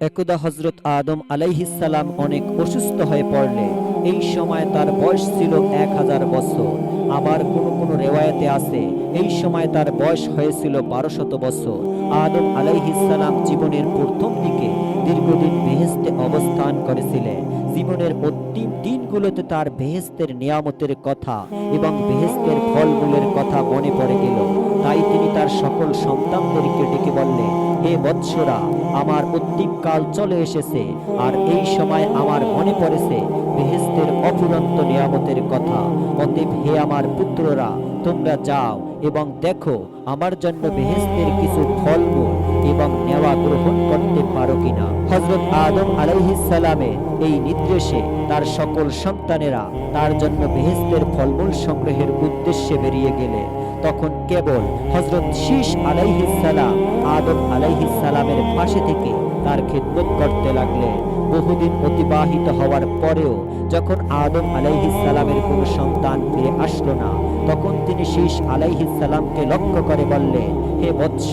একদা হযরত আদম আলাইহিস সালাম অনেক অসুস্থ হয়ে পড়লেন। এই সময় তার বয়স ছিল 1000 বছর। আবার কোনো কোনো রেওয়ায়েতে আছে এই সময় তার বয়স হয়েছিল 1200 বছর। আদম আলাইহিস সালাম জীবনের প্রথম দিকে দীর্ঘদিন বেহেশতে অবস্থান করেছিলেন। জীবনের অন্তিম দিনগুলোতে তার বেহেশতের নিয়ামতের কথা এবং বেহেশতের ফলমূলের কথা মনে পড়ে গেল। তাই তিনি তার সকল সন্তানদেরকে ডেকে বললেন, হে বৎসরা, আমার অন্তিম কাল চলে এসেছে, আর এই সময় আমার মনে পড়েছে বেহেশতের অফুরন্ত নিয়ামতের কথা। অতএব হে আমার পুত্ররা, তোমরা যাও এবং দেখো আমার জন্য বেহেশতের কিছু ফলমূল এবং নেওয়া গ্রহণ করতে পারো কিনা। হযরত আদম আলাইহিস সালামের এই নির্দেশে তার সকল সন্তানেরা তার জন্য বেহেশতের ফলমূল সংগ্রহের উদ্দেশ্যে বেরিয়ে গেলেন। তখন কেবল হযরত শীশ আলাইহিস সালাম আদম আলাইহিস সালামের পাশে থেকে তার খিদমত করতে লাগলেন। বহুদিন অতিবাহিত হওয়ার পরেও যখন আদম আলাইহিস সালামের কোনো সন্তান ফিরে আসলো না, তখন তিনি শীশ আলাইহিস সালামকে লক্ষ্য করে বললেন, হে বৎস,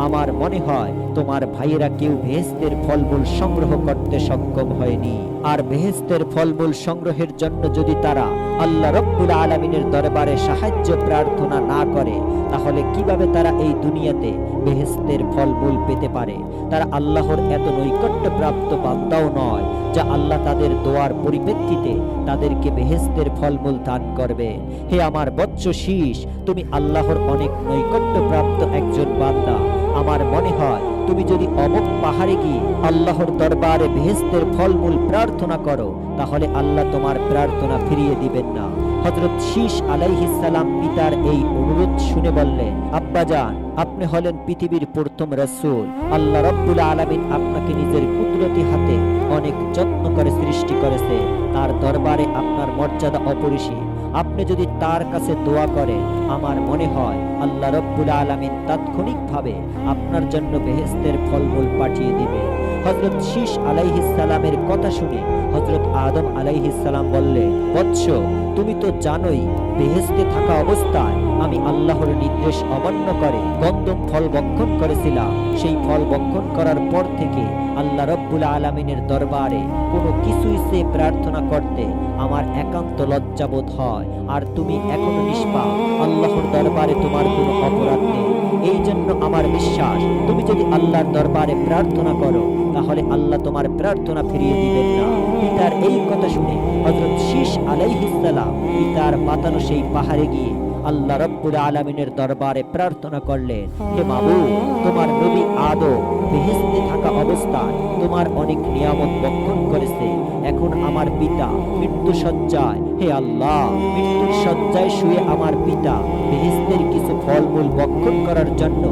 আমার মনে হয় তোমার ভাইয়েরা কেউ বেহেশতের ফলমূল সংগ্রহ করতে সক্ষম হয়নি। আর বেহেশতের ফলমূল সংগ্রহের জন্য যদি তারা আল্লাহ রাব্বুল আলামিনের দরবারে সাহায্য প্রার্থনা না করে, তাহলে কিভাবে তারা এই দুনিয়াতে বেহেশতের ফলমূল পেতে পারে? তারা আল্লাহর এত নৈকট্যপ্রাপ্ত বান্দাও নয় যা আল্লাহ তাদের দোয়ার পরিপ্রেক্ষিতে তাদেরকে বেহেশতের ফলমূল দান করবে। হে আমার বৎস শীশ, তুমি আল্লাহর অনেক নৈকট্যপ্রাপ্ত একজন বান্দা। আমার মনে হয় তুমি যদি অমুক পাহাড়ে গিয়ে আল্লাহর দরবারে বেহেশতের ফলমূল প্রার্থনা করো, তাহলে আল্লাহ তোমার প্রার্থনা ফিরিয়ে দিবেন না। হযরত শীশ আলাইহিস সালাম পিতার এই অনুরোধ শুনে বললেন, আব্বাজান, আপনি হলেন পৃথিবীর প্রথম রাসূল। আল্লাহ রাব্বুল আলামিন আপনাকে নিজের কুদরতি হাতে অনেক যত্ন করে সৃষ্টি করেছে। তার দরবারে আপনার মর্যাদা অপরিসীম। আপনি যদি তার কাছে দোয়া করেন, আমার মনে হয় আল্লাহ রাব্বুল আলামিন তাৎক্ষণিকভাবে আপনার জন্য বেহেশতের ফলমূল পাঠিয়ে দিবে। হযরত শীশ আলাইহিস সালামের কথা শুনে হযরত আদম আলাইহিস সালাম বললেন, বৎস, তুমি তো জানোই বেহেশতে থাকা অবস্থায় আমি আল্লাহর নির্দেশ অমান্য করে গন্ধম ফল ভক্ষণ করেছিলাম। সেই ফল ভক্ষণ করার পর থেকে আল্লাহ রাব্বুল আলামিনের দরবারে কোনো কিছুই সে প্রার্থনা করতে আমার একান্ত লজ্জাবোধ হয়। আর তুমি এখনো নিষ্পাপ, আল্লাহর দরবারে তোমার কোনো অপরাধ নেই। এই জন্য আমার বিশ্বাস, তুমি যদি আল্লাহর দরবারে প্রার্থনা করো, তাহলে আল্লাহ তোমার প্রার্থনা ফিরিয়ে দিবেন না। পিতার এই কথা শুনে হযরত শীশ আলাইহিস সালাম পিতার বাতানো সেই পাহাড়ে গিয়ে আল্লাহ রাব্বুল আলামিনের দরবারে প্রার্থনা করলেন, হে মাবুদ, তোমার নবী আদম বেহেশতে থাকা অবস্থায় তোমার অনেক নিয়ামত ভক্ষণ করেছে। এখন আমার পিতা মৃত্যু শয্যায়। হে আল্লাহ, মৃত্যুর শয্যায় শুয়ে আমার পিতা বেহেশতের কিছু ফলমূল ভক্ষণ করার জন্য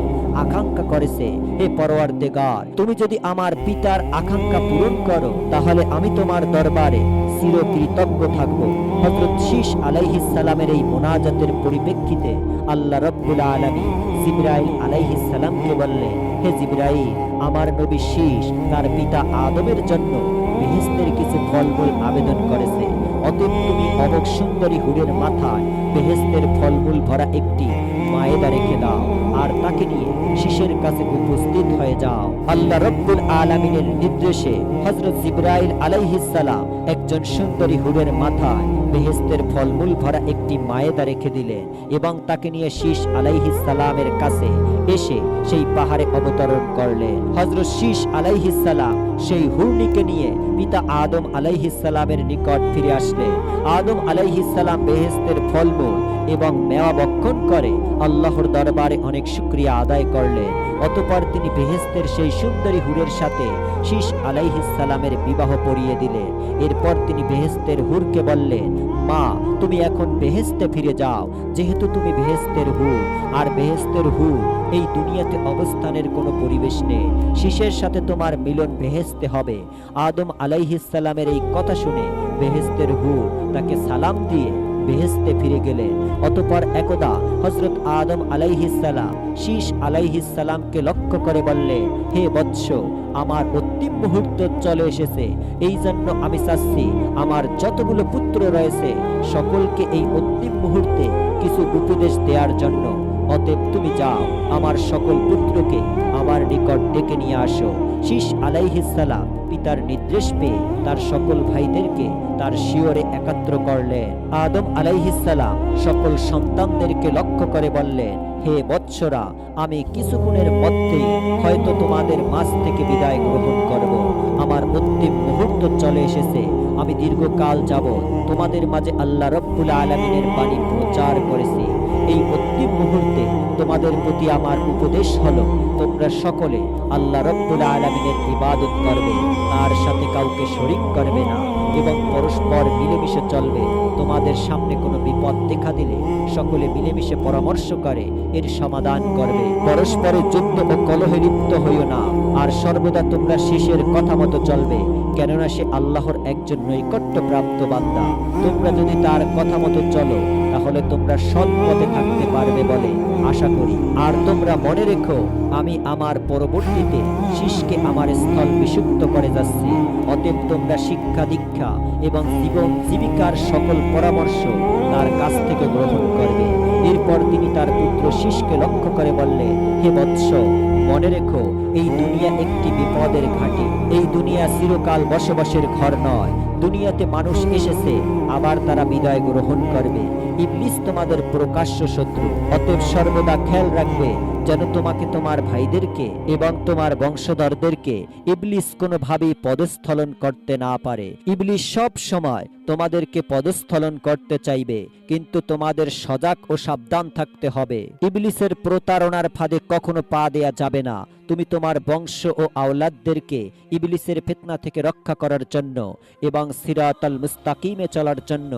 আকাঙ্ক্ষা করেছে। হে পরওয়ারদিগার, তুমি যদি আমার পিতার আকাঙ্ক্ষা পূরণ করো, তাহলে আমি তোমার দরবারে চিরকৃতজ্ঞ থাকব। হযরত শীশ আলাইহিস সালামের এই মুনাজাতের পরিপ্রেক্ষিতে আল্লাহ রাব্বুল আলামিন জিবরাইল আলাইহিস সালামকে বললেন, হে জিবরাইল, আমার নবী শীশ তার পিতা আদমের জন্য বেহেশতের কিছু ফলমূল আবেদন করেছে। অতএব তুমি অমুক সুন্দরী হুরের মাথায় বেহেশতের ফলমূল ভরা একটি মায়েদা রেখে দাও, আর তাকে নিয়ে শীশের কাছে উপস্থিত হয়ে যাও। আল্লাহ রাব্বুল আলামিনের নির্দেশে হযরত জিবরাইল আলাইহিস সালাম একজন সুন্দরী হুরের মাথায় বেহেশতের ফলমূল ভরা একটি মায়েদা রেখে দিলেন এবং তাকে নিয়ে শীশ আলাইহিস সালামের কাছে এসে সেই পাহাড়ে অবতরণ করলেন। হযরত শীশ আলাইহিস সালাম সেই হুরনিকে নিয়ে পিতা আদম আলাইহিস সালামের নিকট ফিরে আসলেন। আদম আলাইহিস সালাম বেহেশতের ফলমূল এবং মেওয়া ভক্ষণ করে আল্লাহর দরবারে অনেক শুকরিয়া আদায় করলেন। অতঃপর তিনি বেহেশতের সেই সুন্দরী হুরের সাথে শীশ আলাইহিস সালামের বিবাহ পড়িয়ে দিলেন। এরপর তিনি বেহেশতের হুরকে বললেন, মা, তুমি এখন বেহেশতে ফিরে যাও, যেহেতু তুমি বেহেশতের হুর। আর বেহেশতের হুর এই দুনিয়াতে অবস্থানের কোনো পরিবেশ নেই। শীশের সাথে তোমার মিলন বেহেশতে হবে। আদম আলাইহিস সালামের এই কথা শুনে বেহেশতের হুর তাকে সালাম দিয়ে বেহেশতে ফিরে গেলেন। অতঃপর একদা হযরত আদম আলাইহিস সালাম শীশ আলাইহিস সালামকে লক্ষ্য করে বললেন, হে বৎস, আমার অন্তিম মুহূর্ত চলে এসেছে। এই জন্য আমি চাচ্ছি আমার যতগুলো পুত্র রয়েছে সকলকে এই অন্তিম মুহূর্তে কিছু উপদেশ দেওয়ার জন্য। অতএব তুমি যাও, আমার সকল পুত্রকে আমার আমার নিকট ডেকে নিয়ে আসো। শীশ আলাইহিস সালাম পিতার নির্দেশ পেয়ে তার সকল ভাইদেরকে তার শিয়রে একাত্র করলেন। আদম আলাইহিস সালাম সকল সন্তানদেরকে লক্ষ্য করে বললেন, হে বৎসরা, আমি কিছুক্ষণের মধ্যেই হয়তো তোমাদের মাঝ থেকে বিদায় গ্রহণ করব। আমার অন্তিম মুহূর্ত চলে এসেছে। আমি দীর্ঘকাল যাবৎ তোমাদের মাঝে আল্লাহ রাব্বুল আলামিনের বাণী প্রচার করেছি। এই অন্তিম মুহূর্তে তোমাদের প্রতি আমার উপদেশ হলো, তোমরা সকলে আল্লাহ রাব্বুল আলামিনের ইবাদত করবে, তার সাথে কাউকে শরীক করবে না এবং পরস্পর মিলেমিশে চলবে। তোমাদের সামনে কোনো বিপদ দেখা দিলে সকলে মিলেমিশে পরামর্শ করে এর সমাধান করবে। পরস্পরে যুদ্ধ ও কলহে লিপ্ত হইও না, আর সর্বদা তোমরা শীষের কথা মতো চলবে, কেননা সে আল্লাহর একজন নৈকট্যপ্রাপ্ত বান্দা। তোমরা যদি তার কথা মতো চলো তাহলে তোমরা সৎ পথে থাকতে পারবে বলে আশা করি। আর তোমরা মনে রেখো, আমি আমার পরবর্তীতে শীষকে আমার স্থল বিশুদ্ধ করে যাচ্ছি। অতএব তোমরা শিক্ষা দীক্ষা এবং জীবন জীবিকার সকল পরামর্শ তার কাছ থেকে গ্রহণ করবে। এরপর তিনি তার পুত্র শীষকে লক্ষ্য করে বললেন, হে বৎস, মনে রেখো, এই দুনিয়া একটি বিপদের ঘাঁটি। এই দুনিয়া চিরকাল বসবাসের ঘর নয়। দুনিয়াতে মানুষ এসেছে, আবার তারা বিদায় গ্রহণ করবে। ইবলিস তোমাদের প্রকাশ্য শত্রু। অতএব সর্বদা খেয়াল রাখবে যেন তোমাকে, তোমার ভাইদেরকে এবং তোমার বংশধরদেরকে ইবলিস কোনোভাবেই পদস্খলন করতে না পারে। ইবলিস সব সময় তোমাদেরকে পদস্খলন করতে চাইবে, কিন্তু তোমাদের সজাগ ও সাবধান থাকতে হবে। ইবলিসের প্রতারণার ফাঁদে কখনো পা দেয়া যাবে না। তুমি তোমার বংশ ও আওলাদদেরকে ইবলিসের ফিতনা থেকে রক্ষা করার জন্য এবং সিরাতাল মুস্তাকিমে চলার জন্য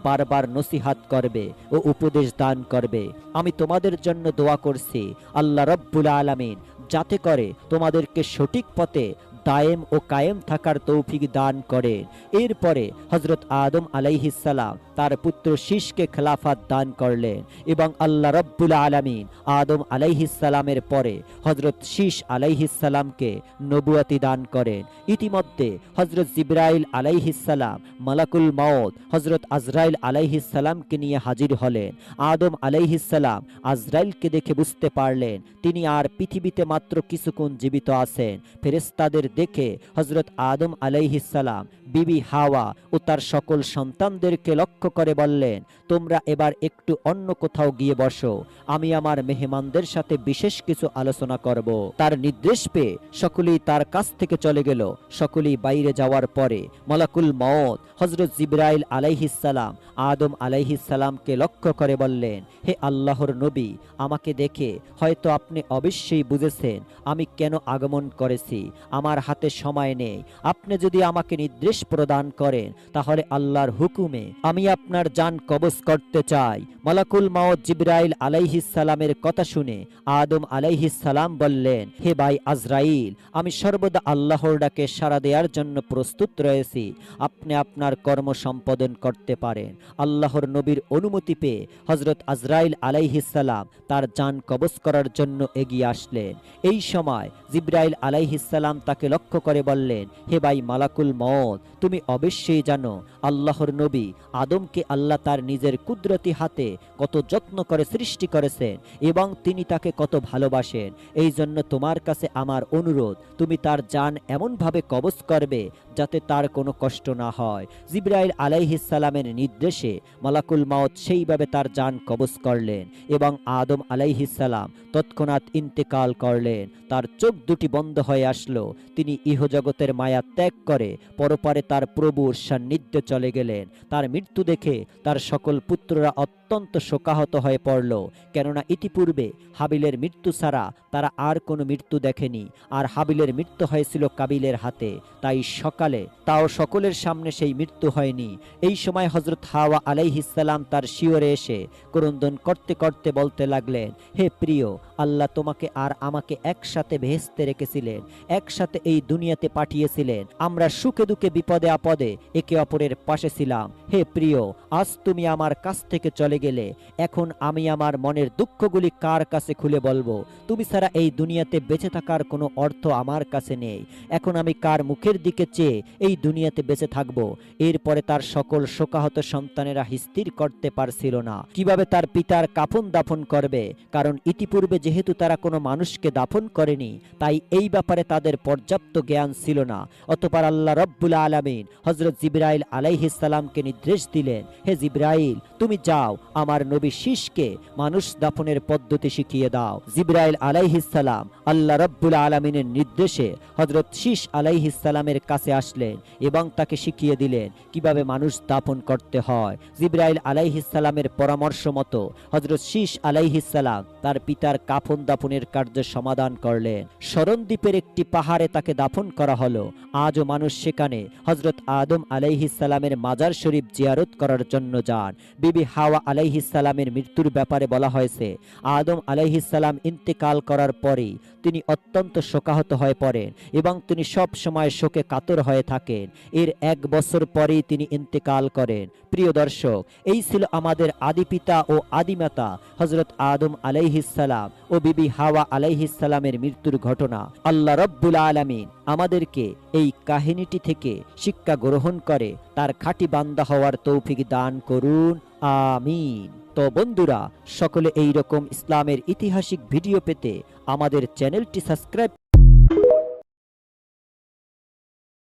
বারবার নসিহাত করবে ও উপদেশ দান করবে। আমি তোমাদের জন্য দোয়া করছি আল্লাহ রাব্বুল আলামিন যাতে করে তোমাদেরকে সঠিক পথে দায়েম ও কায়েম থাকার তৌফিক দান করেন। এরপরে হযরত আদম আলাইহিস সালাম তার পুত্র শীষকে খেলাফত দান করলেন এবং আল্লাহ রাব্বুল আলামিন আদম আলাইহিস সালামের পরে হযরত শীষ আলাইহিস সালামকে নবুয়তি দান করেন। ইতিমধ্যে হযরত জিবরাইল আলাইহিস সালাম মালাকুল মউত হযরত আজরাইল আলাইহিস সালামকে নিয়ে হাজির হলেন। আদম আলাইহিস সালাম আজরাইলকে দেখে বুঝতে পারলেন তিনি আর পৃথিবীতে মাত্র কিছুক্ষণ জীবিত আছেন। ফেরেশতাদের দেখে হযরত আদম আলাইহিস সালাম বিবি হাওয়া ও তার সকল সন্তানদেরকে লক্ষ্য করে বললেন, তোমরা এবার একটু অন্য কোথাও গিয়ে বসো, আমি আমার মেহমানদের সাথে বিশেষ কিছু আলোচনা করব। তার নির্দেশ পেয়ে সকলেই তার কাছ থেকে চলে গেল। সকলেই বাইরে যাওয়ার পরে মালাকুল মউত হযরত জিবরাইল আলাইহিস সালাম আদম আলাইহিস সালামকে লক্ষ্য করে বললেন, হে আল্লাহর নবী, আমাকে দেখে হয়তো আপনি অবশ্যই বুঝেছেন আমি কেন আগমন করেছি। আমার হাতে সময় নেই। আপনি যদি আমাকে নির্দেশ প্রদান করেন তাহলে আল্লাহর হুকুমে আমি আপনার জান কবজ করতে চাই। মালাকুল মউত জিবরাইল আলাইহিস সালামের কথা শুনে আদম আলাইহিস সালাম বললেন, হে ভাই আজরাইল, আমি সর্বদা আল্লাহর ডাকে সাড়া দেওয়ার জন্য প্রস্তুত রয়েছি। আপনি আপনার কর্ম সম্পাদন করতে পারেন। আল্লাহর নবীর অনুমতি পেয়ে হযরত আজরাইল আলাইহিস সালাম তার জান কবজ করার জন্য এগিয়ে আসলেন। এই সময় জিবরাইল আলাইহিস সালাম তাকে লক্ষ্য করে বললেন, হে ভাই মালাকুল মউত, তুমি অবশ্যই জানো আল্লাহর নবী আদমকে আল্লাহ তার নিজের কুদরতি হাতে কত যত্ন করে সৃষ্টি করেছেন এবং তিনি তাকে কত ভালোবাসেন। এই জন্য তোমার কাছে আমার অনুরোধ, তুমি তার জান এমনভাবে কবজ করবে যাতে তার কোনো কষ্ট না হয়। জিবরাইল আলাইহিস সালামের নির্দেশে মালাকুল মউত সেইভাবে তার জান কবজ করলেন এবং আদম আলাইহিস সালাম তৎক্ষণাৎ ইন্তেকাল করলেন। তার চোখ দুটি বন্ধ হয়ে আসলো। তিনি ইহজগতের মায়া ত্যাগ করে পরপারে তার প্রভুর সান্নিধ্যে চলে গেলেন। তার মৃত্যু দেখে তার সকল পুত্ররা অত্যন্ত শোকাহত হয়ে পড়ল, কেননা ইতিপূর্বে হাবিলের মৃত্যু ছাড়া তারা আর কোনো মৃত্যু দেখেনি। আর হাবিলের মৃত্যু হয়েছিল কাবিলের হাতে, তাই সকালে তাও সকলের সামনে সেই মৃত্যু হয়নি। এই সময় হযরত হাওয়া আলাইহিস সালাম তার শিয়রে এসে ক্রন্দন করতে করতে বলতে লাগলেন, হে প্রিয়, আল্লাহ তোমাকে আর আমাকে একসাথে বেহেশতে রেখেছিলেন, একসাথে এই দুনিয়াতে পাঠিয়েছিলেন। আমরা সুখে দুঃখে বিপদে আপদে একে অপরের পাশে ছিলাম। হে প্রিয়, আজ তুমি আমার কাছ থেকে চলে গেলে। এখন আমি আমার মনের দুঃখগুলি কার কাছে খুলে বলবো? তুমি ছাড়া এই দুনিয়াতে বেঁচে থাকার কোনো অর্থ আমার কাছে নেই। এখন আমি কার মুখের দিকে চেয়ে এই দুনিয়াতে বেঁচে থাকবো? এরপরে তার সকল শোকাহত সন্তানেরা স্থির করতে পারছিল না কিভাবে তার পিতার কাফন দাফন করবে, কারণ ইতিপূর্বে যেহেতু তারা কোনো মানুষকে দাফন করেনি, তাই এই ব্যাপারে তাদের পর্যাপ্ত জ্ঞান ছিল না। অতঃপর আল্লাহ রব্বুল আলামিন হযরত জিবরাইল আলাইহিস সালামকে নির্দেশ দিলেন, হে জিবরাইল, তুমি যাও আমার নবী শীষকে মানুষ দাফনের পদ্ধতি শিখিয়ে দাও। জিবরাইল আলাইহিস সালাম আল্লাহ রব্বুল আলামিনের নির্দেশে হযরত শীষ আলাইহিস সালামের কাছে আসলেন এবং তাকে শিখিয়ে দিলেন কিভাবে মানুষ দাফন করতে হয়। জিবরাইল আলাইহিস সালামের পরামর্শ মতো হযরত শীষ আলাইহিস সালাম তার পিতার কাফন দাফনের কার্য সমাধান করলেন। শরণদ্বীপের একটি পাহাড়ে তাকে দাফন করা হলো। আজও মানুষ সেখানে হযরত আদম আলাইহিস সালামের মাজার শরীফ জিয়ারত করার জন্য যান। বিবি হাওয়া আলাইহিস সালামের মৃত্যুর ব্যাপারে বলা হয়েছে, আদম আলাইহিস সালাম ইন্তেকাল করার পরেই তিনি অত্যন্ত শোকাহত হয়ে পড়েন এবং তিনি সব সময় শোকে কাতর হয়ে থাকেন। এর 1 বছর পরেই তিনি ইন্তেকাল করেন। প্রিয় দর্শক, এই ছিল আমাদের আদি পিতা ও আদিমাতা হযরত আদম আলাইহিস সালাম ও বিবি হাওয়া আলাইহিস সালামের মৃত্যুর ঘটনা। আল্লাহ রব্বুল আলামিন আমাদেরকে এই কাহিনীটি থেকে শিক্ষা গ্রহণ করে তার খাঁটি বান্দা হওয়ার তৌফিক দান করুন, আমিন। তো বন্ধুরা, সকলে এই রকম ইসলামের ঐতিহাসিক ভিডিও পেতে আমাদের চ্যানেলটি সাবস্ক্রাইব